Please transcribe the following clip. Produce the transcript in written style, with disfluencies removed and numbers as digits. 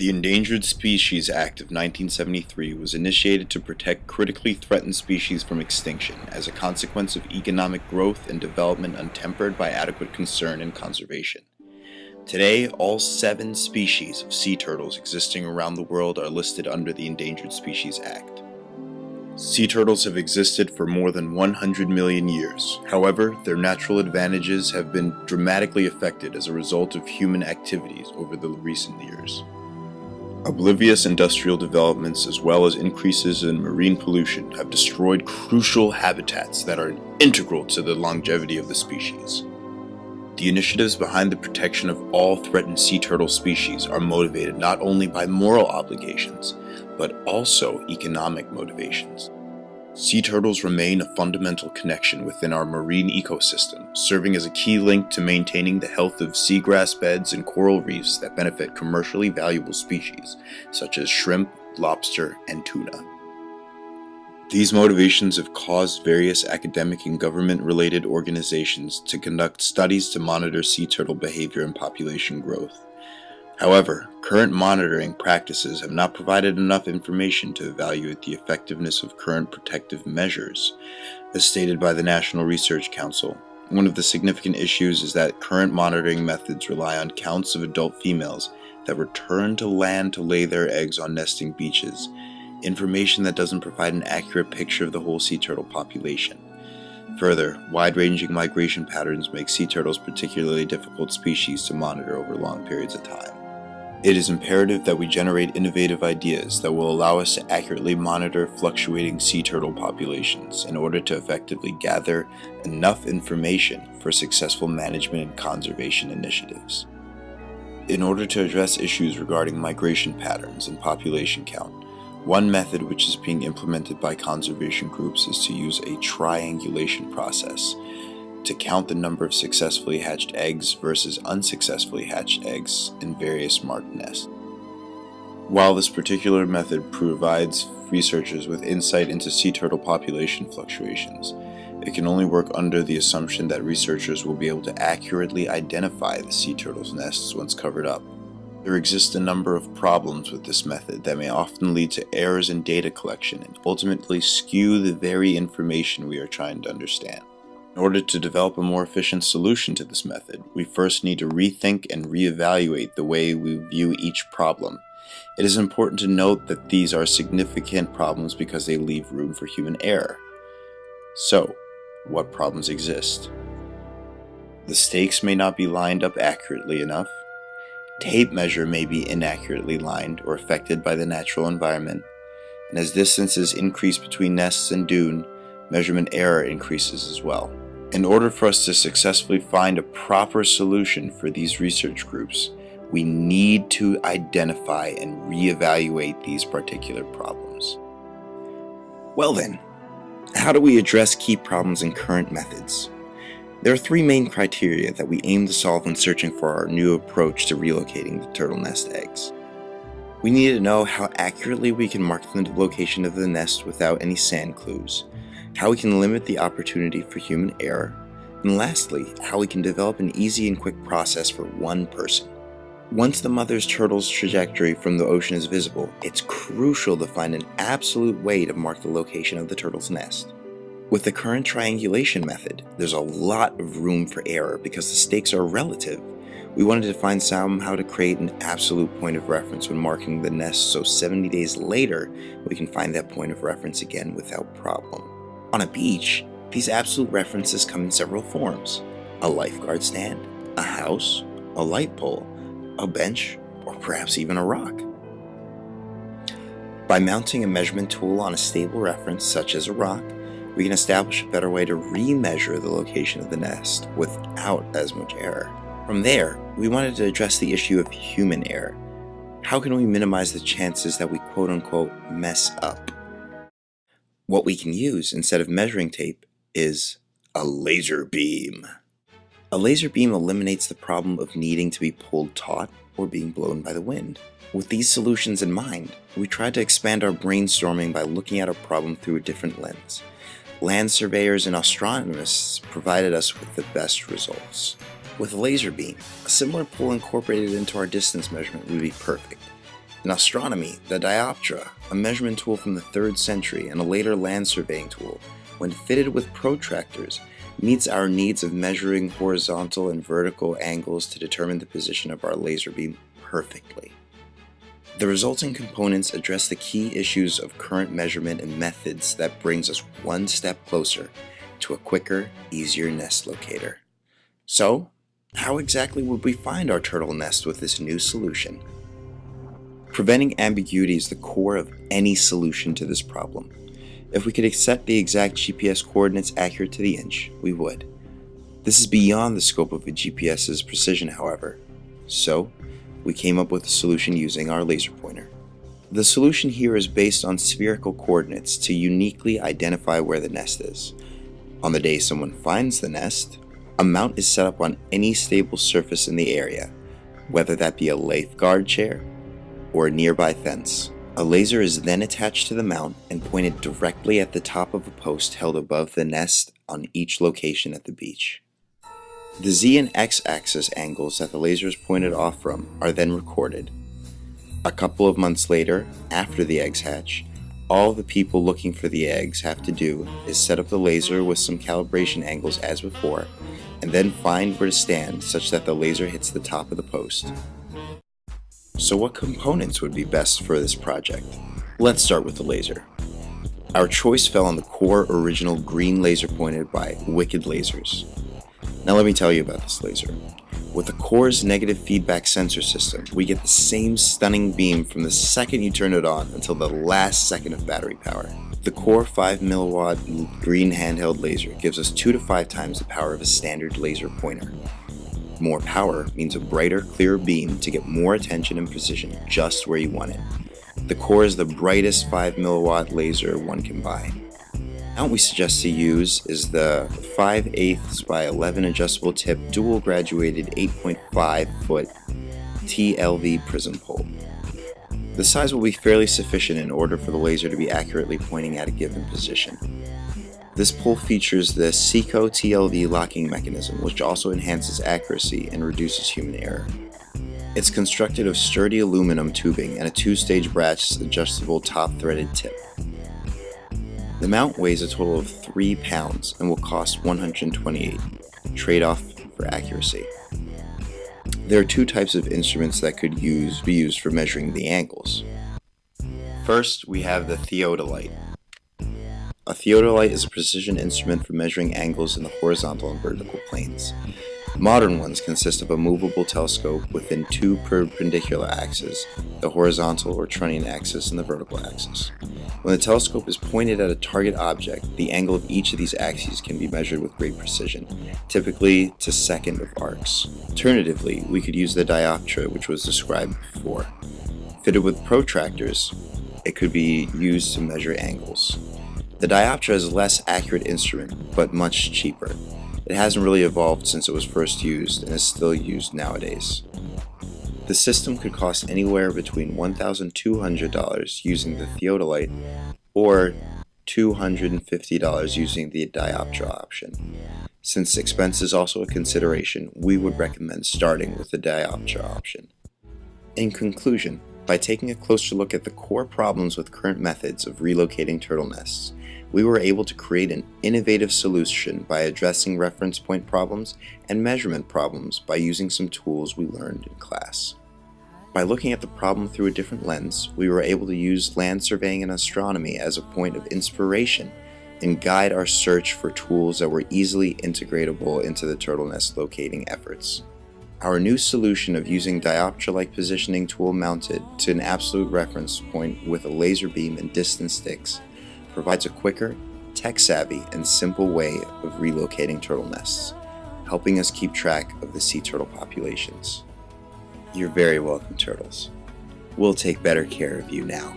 The Endangered Species Act of 1973 was initiated to protect critically threatened species from extinction as a consequence of economic growth and development untempered by adequate concern and conservation. Today, all 7 species of sea turtles existing around the world are listed under the Endangered Species Act. Sea turtles have existed for more than 100 million years. However, their natural advantages have been dramatically affected as a result of human activities over the recent years. Oblivious industrial developments as well as increases in marine pollution have destroyed crucial habitats that are integral to the longevity of the species. The initiatives behind the protection of all threatened sea turtle species are motivated not only by moral obligations, but also economic motivations. Sea turtles remain a fundamental connection within our marine ecosystem, serving as a key link to maintaining the health of seagrass beds and coral reefs that benefit commercially valuable species, such as shrimp, lobster, and tuna. These motivations have caused various academic and government-related organizations to conduct studies to monitor sea turtle behavior and population growth. However, current monitoring practices have not provided enough information to evaluate the effectiveness of current protective measures. As stated by the National Research Council, one of the significant issues is that current monitoring methods rely on counts of adult females that return to land to lay their eggs on nesting beaches, information that doesn't provide an accurate picture of the whole sea turtle population. Further, wide-ranging migration patterns make sea turtles particularly difficult species to monitor over long periods of time. It is imperative that we generate innovative ideas that will allow us to accurately monitor fluctuating sea turtle populations in order to effectively gather enough information for successful management and conservation initiatives. In order to address issues regarding migration patterns and population count, one method which is being implemented by conservation groups is to use a triangulation process to count the number of successfully hatched eggs versus unsuccessfully hatched eggs in various marked nests. While this particular method provides researchers with insight into sea turtle population fluctuations, it can only work under the assumption that researchers will be able to accurately identify the sea turtles' nests once covered up. There exist a number of problems with this method that may often lead to errors in data collection and ultimately skew the very information we are trying to understand. In order to develop a more efficient solution to this method, we first need to rethink and reevaluate the way we view each problem. It is important to note that these are significant problems because they leave room for human error. So, what problems exist? The stakes may not be lined up accurately enough. Tape measure may be inaccurately lined or affected by the natural environment. And as distances increase between nests and dune, measurement error increases as well. In order for us to successfully find a proper solution for these research groups, we need to identify and reevaluate these particular problems. Well then, how do we address key problems in current methods? There are 3 main criteria that we aim to solve when searching for our new approach to relocating the turtle nest eggs. We need to know how accurately we can mark the location of the nest without any sand clues, how we can limit the opportunity for human error, and lastly, how we can develop an easy and quick process for one person. Once the mother turtle's trajectory from the ocean is visible, it's crucial to find an absolute way to mark the location of the turtle's nest. With the current triangulation method, there's a lot of room for error because the stakes are relative. We wanted to find somehow to create an absolute point of reference when marking the nest so 70 days later, we can find that point of reference again without problem. On a beach, these absolute references come in several forms: a lifeguard stand, a house, a light pole, a bench, or perhaps even a rock. By mounting a measurement tool on a stable reference such as a rock, we can establish a better way to remeasure the location of the nest without as much error. From there, we wanted to address the issue of human error. How can we minimize the chances that we quote-unquote mess up? What we can use instead of measuring tape is a laser beam. A laser beam eliminates the problem of needing to be pulled taut or being blown by the wind. With these solutions in mind, we tried to expand our brainstorming by looking at a problem through a different lens. Land surveyors and astronomers provided us with the best results. With a laser beam, a similar pull incorporated into our distance measurement would be perfect. In astronomy, the dioptra, a measurement tool from the 3rd century and a later land surveying tool, when fitted with protractors, meets our needs of measuring horizontal and vertical angles to determine the position of our laser beam perfectly. The resulting components address the key issues of current measurement and methods that brings us one step closer to a quicker, easier nest locator. So, how exactly would we find our turtle nest with this new solution? Preventing ambiguity is the core of any solution to this problem. If we could set the exact GPS coordinates accurate to the inch, we would. This is beyond the scope of a GPS's precision, however. So, we came up with a solution using our laser pointer. The solution here is based on spherical coordinates to uniquely identify where the nest is. On the day someone finds the nest, a mount is set up on any stable surface in the area, whether that be a lathe guard chair or a nearby fence. A laser is then attached to the mount and pointed directly at the top of a post held above the nest on each location at the beach. The Z and X axis angles that the laser is pointed off from are then recorded. A couple of months later, after the eggs hatch, all the people looking for the eggs have to do is set up the laser with some calibration angles as before, and then find where to stand such that the laser hits the top of the post. So what components would be best for this project? Let's start with the laser. Our choice fell on the core original green laser pointed by Wicked Lasers. Now let me tell you about this laser. With the core's negative feedback sensor system, we get the same stunning beam from the second you turn it on until the last second of battery power. The core 5mW green handheld laser gives us 2 to 5 times the power of a standard laser pointer. More power means a brighter, clearer beam to get more attention and precision just where you want it. The core is the brightest 5mW laser one can buy. The mount we suggest to use is the 5/8 by 11 adjustable tip dual graduated 8.5 foot TLV prism pole. The size will be fairly sufficient in order for the laser to be accurately pointing at a given position. This pole features the Seco TLV locking mechanism, which also enhances accuracy and reduces human error. It's constructed of sturdy aluminum tubing and a 2-stage brass adjustable top threaded tip. The mount weighs a total of 3 pounds and will cost $128, trade-off for accuracy. There are 2 types of instruments that could be used for measuring the angles. First, we have the theodolite. A theodolite is a precision instrument for measuring angles in the horizontal and vertical planes. Modern ones consist of a movable telescope within 2 perpendicular axes, the horizontal or trunnion axis and the vertical axis. When the telescope is pointed at a target object, the angle of each of these axes can be measured with great precision, typically to second of arcs. Alternatively, we could use the dioptra, which was described before. Fitted with protractors, it could be used to measure angles. The dioptra is a less accurate instrument, but much cheaper. It hasn't really evolved since it was first used and is still used nowadays. The system could cost anywhere between $1,200 using the theodolite or $250 using the dioptra option. Since expense is also a consideration, we would recommend starting with the dioptra option. In conclusion, by taking a closer look at the core problems with current methods of relocating turtle nests, we were able to create an innovative solution by addressing reference point problems and measurement problems by using some tools we learned in class. By looking at the problem through a different lens, we were able to use land surveying and astronomy as a point of inspiration and guide our search for tools that were easily integratable into the turtle nest locating efforts. Our new solution of using dioptra-like positioning tool mounted to an absolute reference point with a laser beam and distance sticks provides a quicker, tech-savvy, and simple way of relocating turtle nests, helping us keep track of the sea turtle populations. You're very welcome, turtles. We'll take better care of you now.